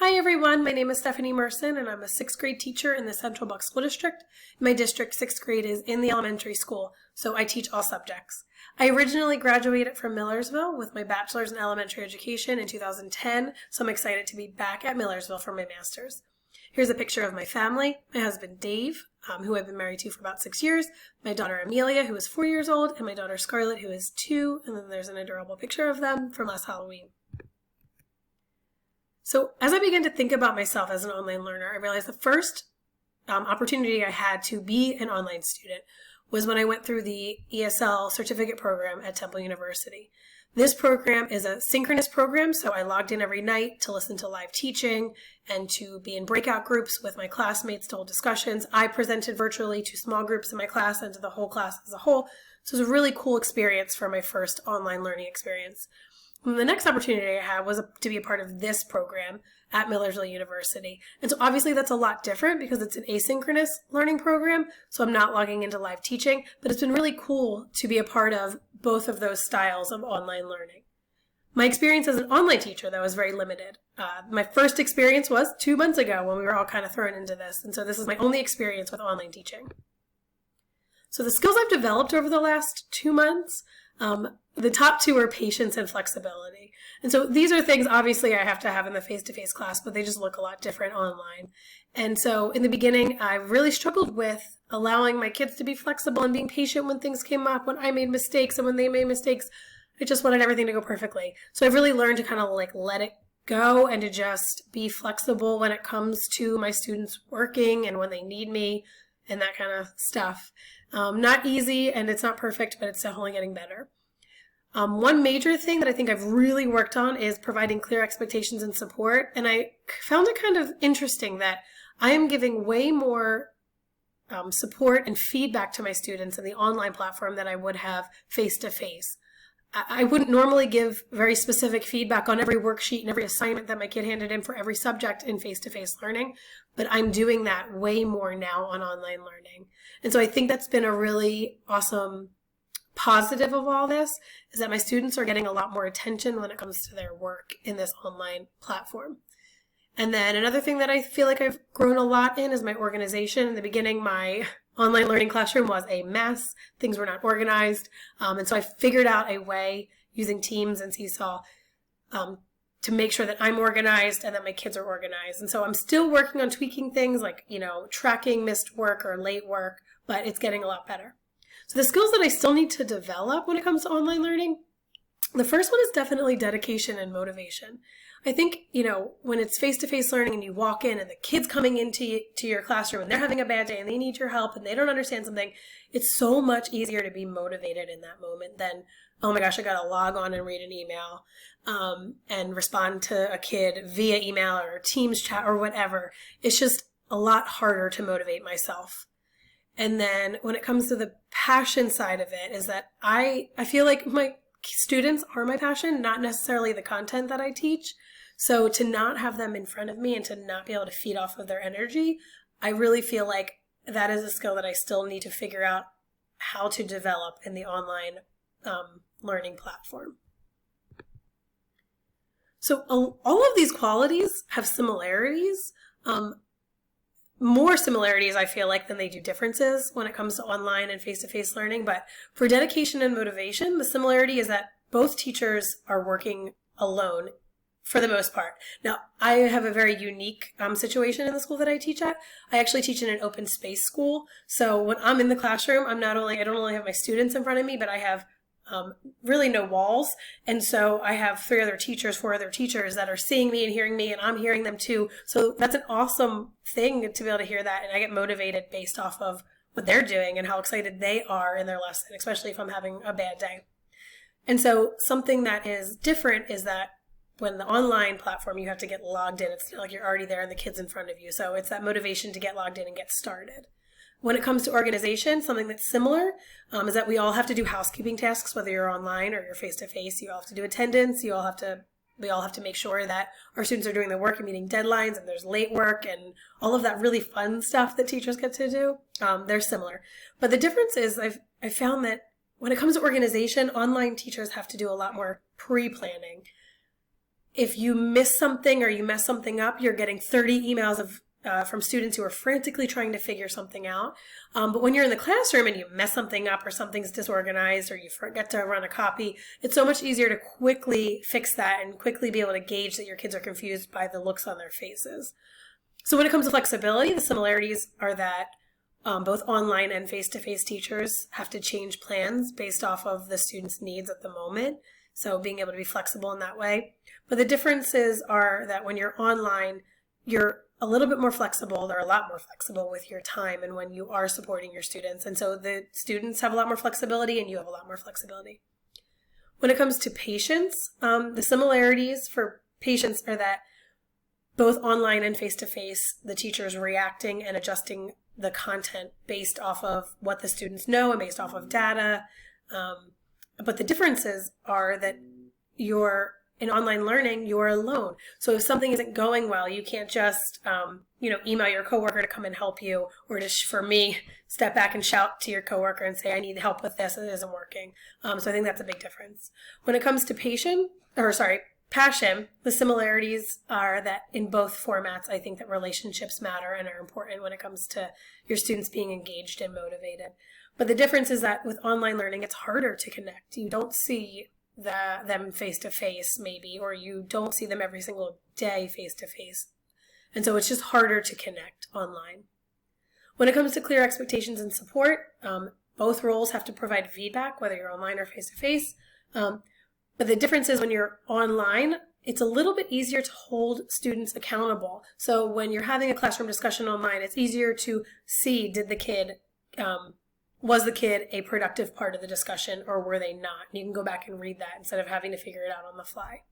Hi everyone, my name is Stephanie Merson and I'm a 6th grade teacher in the Central Bucks School District. My district 6th grade is in the elementary school, so I teach all subjects. I originally graduated from Millersville with my bachelor's in elementary education in 2010, so I'm excited to be back at Millersville for my master's. Here's a picture of my family, my husband Dave, who I've been married to for about 6 years, my daughter Amelia, who is 4 years old, and my daughter Scarlett, who is 2, and then there's an adorable picture of them from last Halloween. So as I began to think about myself as an online learner, I realized the first opportunity I had to be an online student was when I went through the ESL certificate program at Temple University. This program is a synchronous program, so I logged in every night to listen to live teaching and to be in breakout groups with my classmates to hold discussions. I presented virtually to small groups in my class and to the whole class as a whole. So it was a really cool experience for my first online learning experience. And the next opportunity I had was to be a part of this program at Millersville University. And so obviously that's a lot different because it's an asynchronous learning program, so I'm not logging into live teaching, but it's been really cool to be a part of both of those styles of online learning. My experience as an online teacher, though, is very limited. My first experience was 2 months ago when we were all kind of thrown into this, and so this is my only experience with online teaching. So the skills I've developed over the last 2 months, the top two are patience and flexibility. And so these are things obviously I have to have in the face-to-face class, but they just look a lot different online. And so in the beginning, I really struggled with allowing my kids to be flexible and being patient when things came up, when I made mistakes and when they made mistakes. I just wanted everything to go perfectly. So I've really learned to kind of let it go and to just be flexible when it comes to my students working and when they need me and that kind of stuff. Not easy and it's not perfect, but it's definitely getting better. One major thing that I think I've really worked on is providing clear expectations and support. And I found it kind of interesting that I am giving way more support and feedback to my students in the online platform than I would have face-to-face. I wouldn't normally give very specific feedback on every worksheet and every assignment that my kid handed in for every subject in face-to-face learning, but I'm doing that way more now on online learning. And so I think that's been a really awesome positive of all this is that my students are getting a lot more attention when it comes to their work in this online platform. And then another thing that I feel like I've grown a lot in is my organization. In the beginning, my online learning classroom was a mess. Things were not organized. And so I figured out a way using Teams and Seesaw to make sure that I'm organized and that my kids are organized. And so I'm still working on tweaking things like, tracking missed work or late work, but it's getting a lot better. So the skills that I still need to develop when it comes to online learning, the first one is definitely dedication and motivation. I think, when it's face-to-face learning and you walk in and the kid's coming into your classroom and they're having a bad day and they need your help and they don't understand something, it's so much easier to be motivated in that moment than, oh my gosh, I got to log on and read an email and respond to a kid via email or Teams chat or whatever. It's just a lot harder to motivate myself. And then when it comes to the passion side of it is that I feel like my students are my passion, not necessarily the content that I teach. So to not have them in front of me and to not be able to feed off of their energy, I really feel like that is a skill that I still need to figure out how to develop in the online learning platform. So all of these qualities have similarities. More similarities, I feel like, than they do differences when it comes to online and face-to-face learning. But for dedication and motivation, the similarity is that both teachers are working alone for the most part. Now, I have a very unique situation in the school that I teach at. I actually teach in an open space school. So when I'm in the classroom, I don't only have my students in front of me, but I have really no walls. And so I have 4 other teachers that are seeing me and hearing me, and I'm hearing them too. So that's an awesome thing to be able to hear that. And I get motivated based off of what they're doing and how excited they are in their lesson, especially if I'm having a bad day. And so something that is different is that when the online platform, you have to get logged in. It's not like you're already there and the kid's in front of you. So it's that motivation to get logged in and get started. When it comes to organization, something that's similar is that we all have to do housekeeping tasks, whether you're online or you're face-to-face. You all have to do attendance. We all have to make sure that our students are doing their work and meeting deadlines, and there's late work and all of that really fun stuff that teachers get to do. They're similar. But the difference is I've found that when it comes to organization, online teachers have to do a lot more pre-planning. if you miss something or you mess something up, you're getting 30 emails from students who are frantically trying to figure something out. But when you're in the classroom and you mess something up or something's disorganized or you forget to run a copy, it's so much easier to quickly fix that and quickly be able to gauge that your kids are confused by the looks on their faces. So when it comes to flexibility, the similarities are that both online and face-to-face teachers have to change plans based off of the students' needs at the moment. So being able to be flexible in that way. But the differences are that when you're online, you're a little bit more flexible. They're a lot more flexible with your time and when you are supporting your students. And so the students have a lot more flexibility and you have a lot more flexibility. When it comes to patience, the similarities for patience are that both online and face-to-face, the teacher's reacting and adjusting the content based off of what the students know and based off of data. But the differences are that in online learning, you're alone. So if something isn't going well, you can't just, email your coworker to come and help you, or just, for me, step back and shout to your coworker and say, I need help with this, it isn't working. So I think that's a big difference. When it comes to passion, the similarities are that in both formats, I think that relationships matter and are important when it comes to your students being engaged and motivated. But the difference is that with online learning, it's harder to connect. You don't see them face-to-face maybe, or you don't see them every single day face-to-face. And so it's just harder to connect online. When it comes to clear expectations and support, both roles have to provide feedback, whether you're online or face-to-face. But the difference is when you're online, it's a little bit easier to hold students accountable. So when you're having a classroom discussion online, it's easier to see, was the kid a productive part of the discussion or were they not? And you can go back and read that instead of having to figure it out on the fly.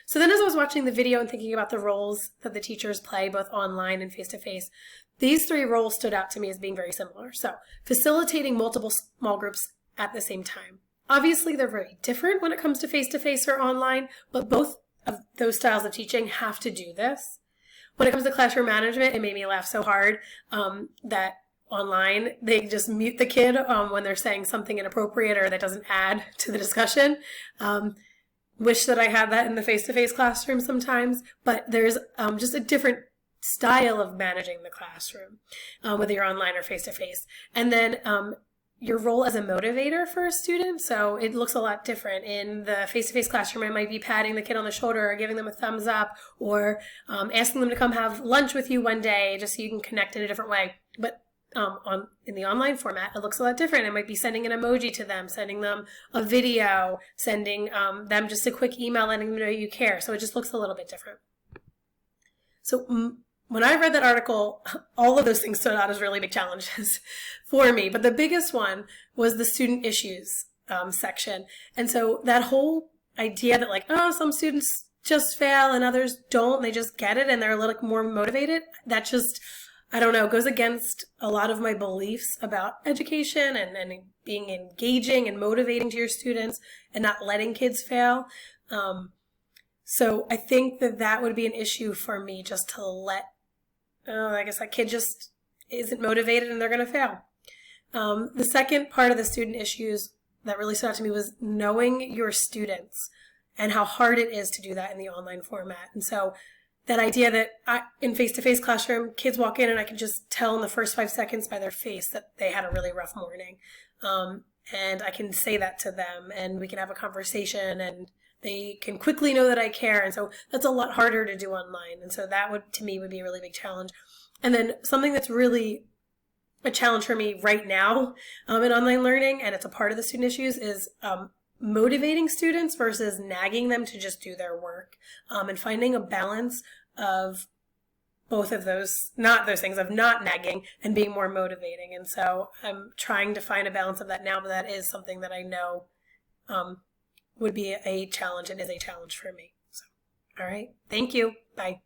So then as I was watching the video and thinking about the roles that the teachers play both online and face-to-face, these three roles stood out to me as being very similar. So facilitating multiple small groups at the same time. Obviously, they're very different when it comes to face-to-face or online, but both of those styles of teaching have to do this. When it comes to classroom management, it made me laugh so hard that online, they just mute the kid when they're saying something inappropriate or that doesn't add to the discussion. Wish that I had that in the face-to-face classroom sometimes, but there's just a different style of managing the classroom, whether you're online or face-to-face. And then your role as a motivator for a student. So it looks a lot different. In the face-to-face classroom, it might be patting the kid on the shoulder or giving them a thumbs up or asking them to come have lunch with you one day just so you can connect in a different way. But in the online format, it looks a lot different. It might be sending an emoji to them, sending them a video, sending them just a quick email letting them know you care. So it just looks a little bit different. So when I read that article, all of those things stood out as really big challenges for me. But the biggest one was the student issues section. And so that whole idea that some students just fail and others don't, and they just get it and they're a little more motivated, that just, I don't know, goes against a lot of my beliefs about education and being engaging and motivating to your students and not letting kids fail. So I think that would be an issue for me, just to let, I guess that kid just isn't motivated and they're going to fail. The second part of the student issues that really stood out to me was knowing your students and how hard it is to do that in the online format. And so that idea that in face-to-face classroom, kids walk in and I can just tell in the first 5 seconds by their face that they had a really rough morning. And I can say that to them and we can have a conversation and they can quickly know that I care. And so that's a lot harder to do online. And so that would, to me, would be a really big challenge. And then something that's really a challenge for me right now in online learning, and it's a part of the student issues, is motivating students versus nagging them to just do their work, and finding a balance of both of those, not those things, of not nagging and being more motivating. And so I'm trying to find a balance of that now, but that is something that I know would be a challenge and is a challenge for me. So, all right. Thank you. Bye.